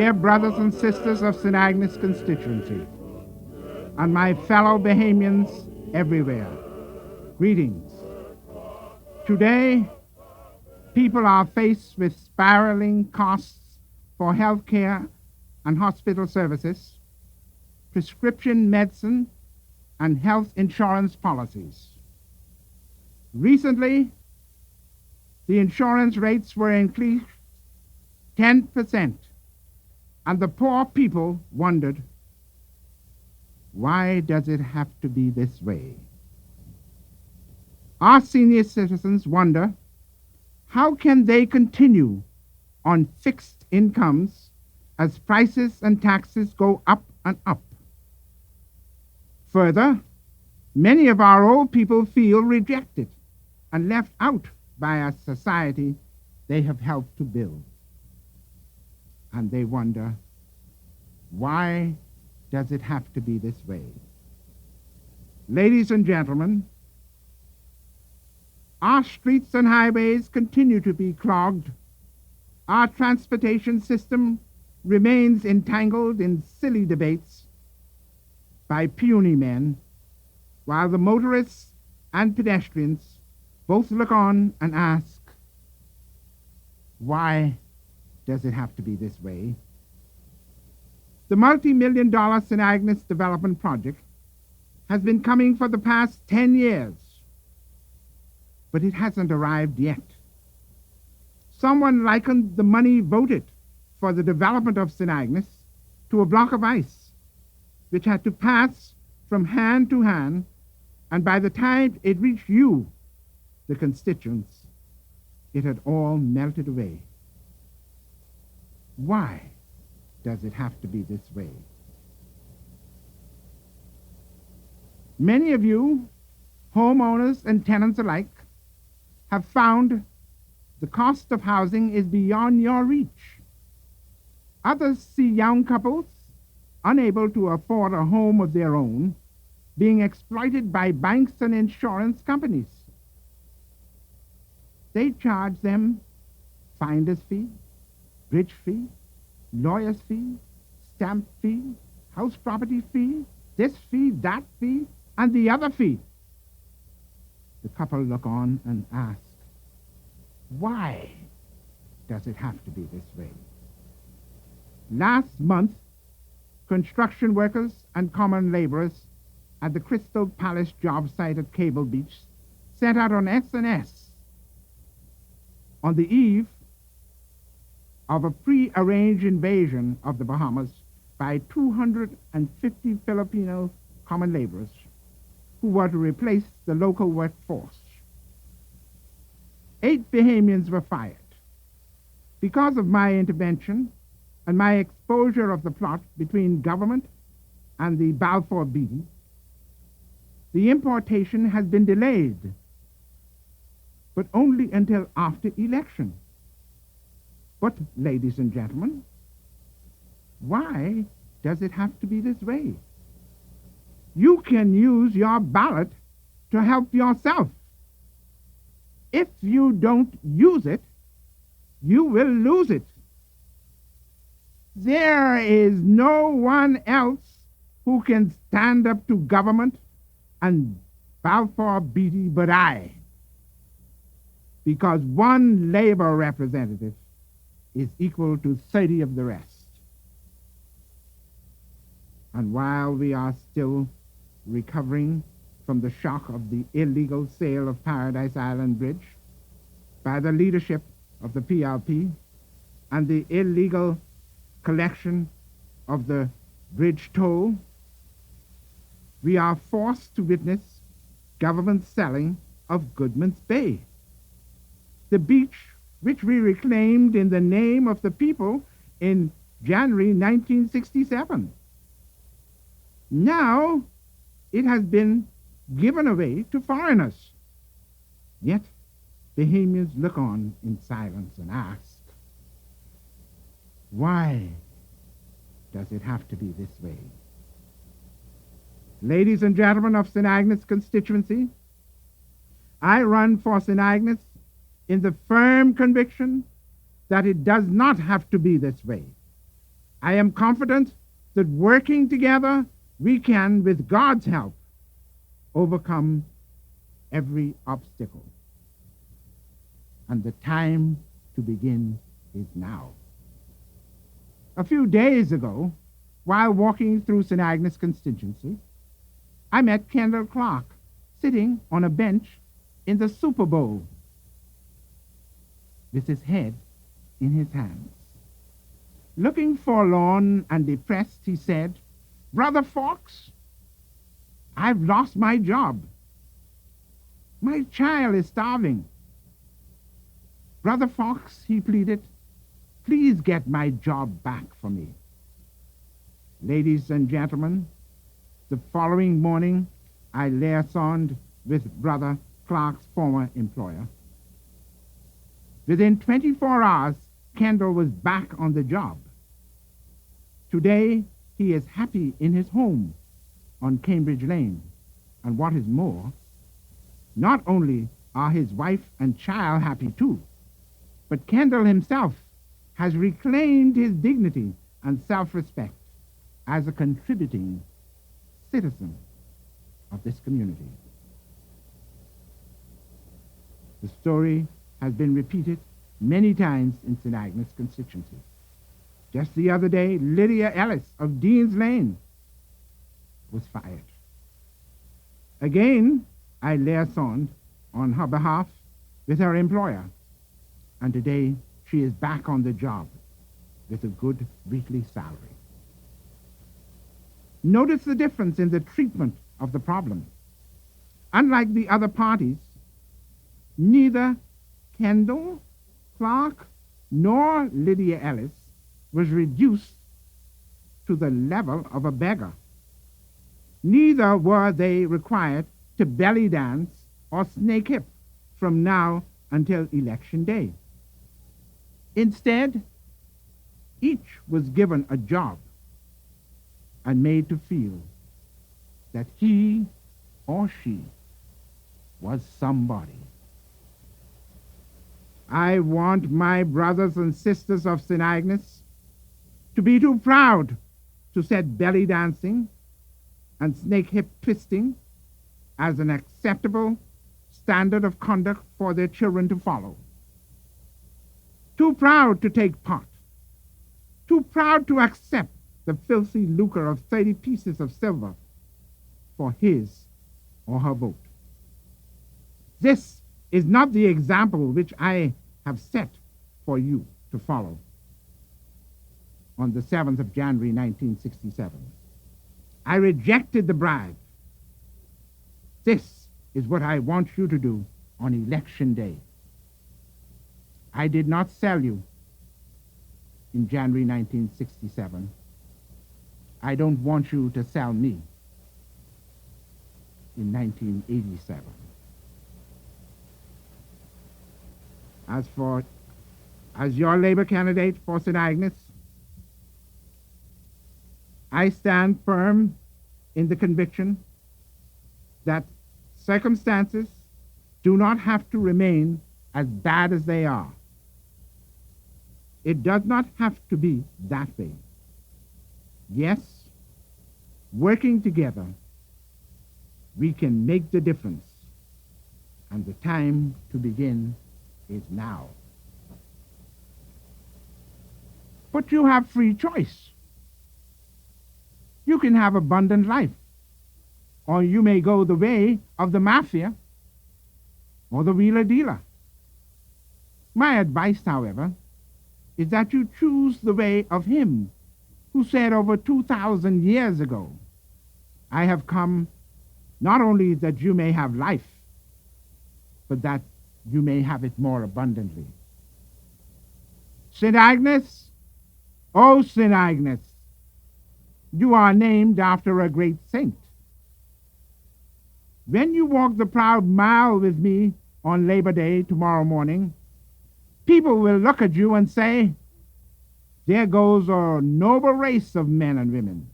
dear brothers and sisters of St. Agnes constituency, and my fellow Bahamians everywhere, greetings. Today, people are faced with spiraling costs for health care and hospital services, prescription medicine, and health insurance policies. Recently, the insurance rates were increased 10%, and the poor people wondered, why does it have to be this way? Our senior citizens wonder, how can they continue on fixed incomes as prices and taxes go up and up? Further, many of our old people feel rejected and left out by a society they have helped to build. And they wonder, why does it have to be this way? Ladies and gentlemen, our streets and highways continue to be clogged. Our transportation system remains entangled in silly debates by puny men, while the motorists and pedestrians both look on and ask, why does it have to be this way? The multi-million-dollar St. Agnes development project has been coming for the past 10 years, but it hasn't arrived yet. Someone likened the money voted for the development of St. Agnes to a block of ice, which had to pass from hand to hand, and by the time it reached you, the constituents, it had all melted away. Why does it have to be this way? Many of you, homeowners and tenants alike, have found the cost of housing is beyond your reach. Others see young couples, unable to afford a home of their own, being exploited by banks and insurance companies. They charge them finder's fee, bridge fee, lawyer's fee, stamp fee, house property fee, this fee, that fee, and the other fee. The couple look on and ask, why does it have to be this way? Last month, construction workers and common laborers at the Crystal Palace job site at Cable Beach sent out an S&S on the eve of a pre-arranged invasion of the Bahamas by 250 Filipino common laborers who were to replace the local workforce. 8 Bahamians were fired. Because of my intervention and my exposure of the plot between government and the Balfour Beatty, the importation has been delayed, but only until after election. But, ladies and gentlemen, why does it have to be this way? You can use your ballot to help yourself. If you don't use it, you will lose it. There is no one else who can stand up to government and Balfour Beatty but I, because one labor representative is equal to 30 of the rest. And while we are still recovering from the shock of the illegal sale of Paradise Island Bridge by the leadership of the PRP and the illegal collection of the bridge toll, we are forced to witness government selling of Goodman's Bay, the beach which we reclaimed in the name of the people in January 1967. Now it has been given away to foreigners. Yet Bahamians look on in silence and ask, why does it have to be this way? Ladies and gentlemen of St. Agnes constituency, I run for St. Agnes in the firm conviction that it does not have to be this way, I am confident that working together, we can, with God's help, overcome every obstacle. And the time to begin is now. A few days ago, while walking through St. Agnes constituency, I met Kendall Clark sitting on a bench in the Super Bowl with his head in his hands. Looking forlorn and depressed, he said, "Brother Fawkes, I've lost my job. My child is starving. Brother Fawkes," he pleaded, "please get my job back for me." Ladies and gentlemen, the following morning, I liaisoned with Brother Clark's former employer. Within 24 hours, Kendall was back on the job. Today, he is happy in his home on Cambridge Lane. And what is more, not only are his wife and child happy too, but Kendall himself has reclaimed his dignity and self-respect as a contributing citizen of this community. The story has been repeated many times in St. Agnes constituency. Just the other day, Lydia Ellis of Dean's Lane was fired. Again, I liaisoned on her behalf with her employer, and today she is back on the job with a good weekly salary. Notice the difference in the treatment of the problem. Unlike the other parties, neither Kendall Clark nor Lydia Ellis was reduced to the level of a beggar. Neither were they required to belly dance or snake hip from now until election day. Instead, each was given a job and made to feel that he or she was somebody. I want my brothers and sisters of St. Agnes to be too proud to set belly dancing and snake hip twisting as an acceptable standard of conduct for their children to follow. Too proud to take part. Too proud to accept the filthy lucre of 30 pieces of silver for his or her vote. This is not the example which I have set for you to follow. On the 7th of January, 1967, I rejected the bribe. This is what I want you to do on election day. I did not sell you in January 1967. I don't want you to sell me in 1987. As your Labour candidate for St. Agnes, I stand firm in the conviction that circumstances do not have to remain as bad as they are. It does not have to be that way. Yes, working together, we can make the difference, and the time to begin is now. But you have free choice. You can have abundant life, or you may go the way of the mafia or the wheeler-dealer. My advice, however, is that you choose the way of him who said over 2,000 years ago, "I have come not only that you may have life, but that you may have it more abundantly." St. Agnes, oh St. Agnes, you are named after a great saint. When you walk the proud mile with me on Labor Day tomorrow morning, people will look at you and say, "There goes a noble race of men and women.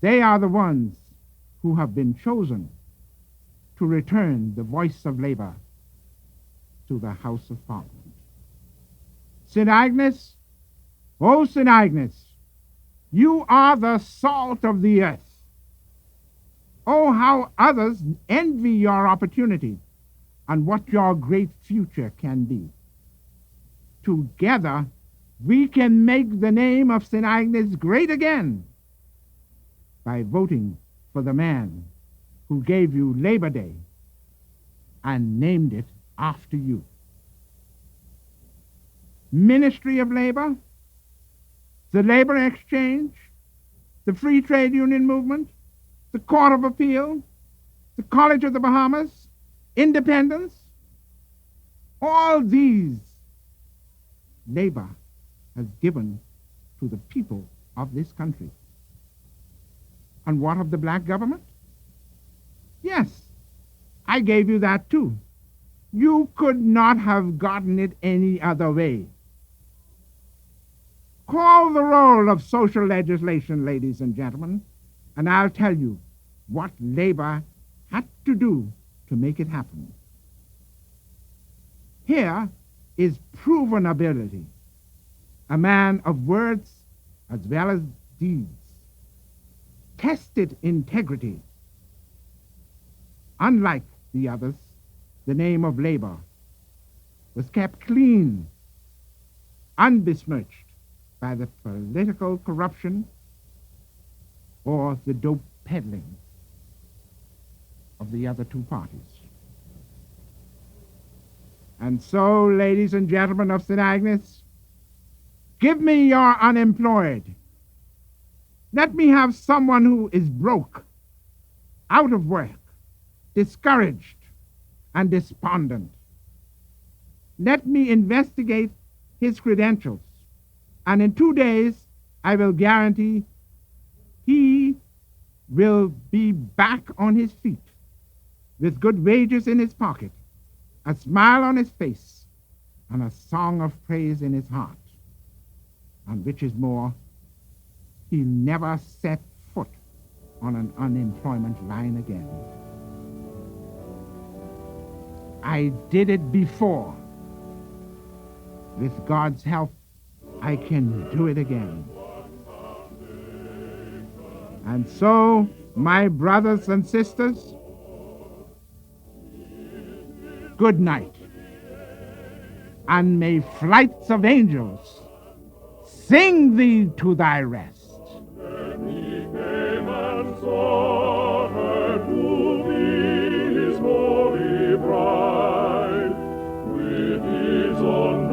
They are the ones who have been chosen to return the voice of labor to the House of Parliament." St. Agnes, oh St. Agnes, You are the salt of the earth. Oh, how others envy your opportunity and what your great future can be. Together, we can make the name of St. Agnes great again by voting for the man who gave you Labor Day and named it after you. Ministry of Labor, the Labor Exchange, the Free Trade Union Movement, the Court of Appeal, the College of the Bahamas, independence, all these labor has given to the people of this country. And what of the black government? Yes, I gave you that too. You could not have gotten it any other way. Call the roll of social legislation, ladies and gentlemen, and I'll tell you what labor had to do to make it happen. Here is proven ability, a man of words as well as deeds, tested integrity. Unlike the others, the name of labor was kept clean, unbesmirched by the political corruption or the dope peddling of the other two parties. And so, ladies and gentlemen of St. Agnes, give me your unemployed. Let me have someone who is broke, out of work, discouraged, and despondent. Let me investigate his credentials, and in 2 days I will guarantee he will be back on his feet with good wages in his pocket, a smile on his face, and a song of praise in his heart. And which is more, he'll never set foot on an unemployment line again. I did it before. With God's help, I can do it again. And so, my brothers and sisters, good night. And may flights of angels sing thee to thy rest. Then he came and saw her to be his holy bride, with his own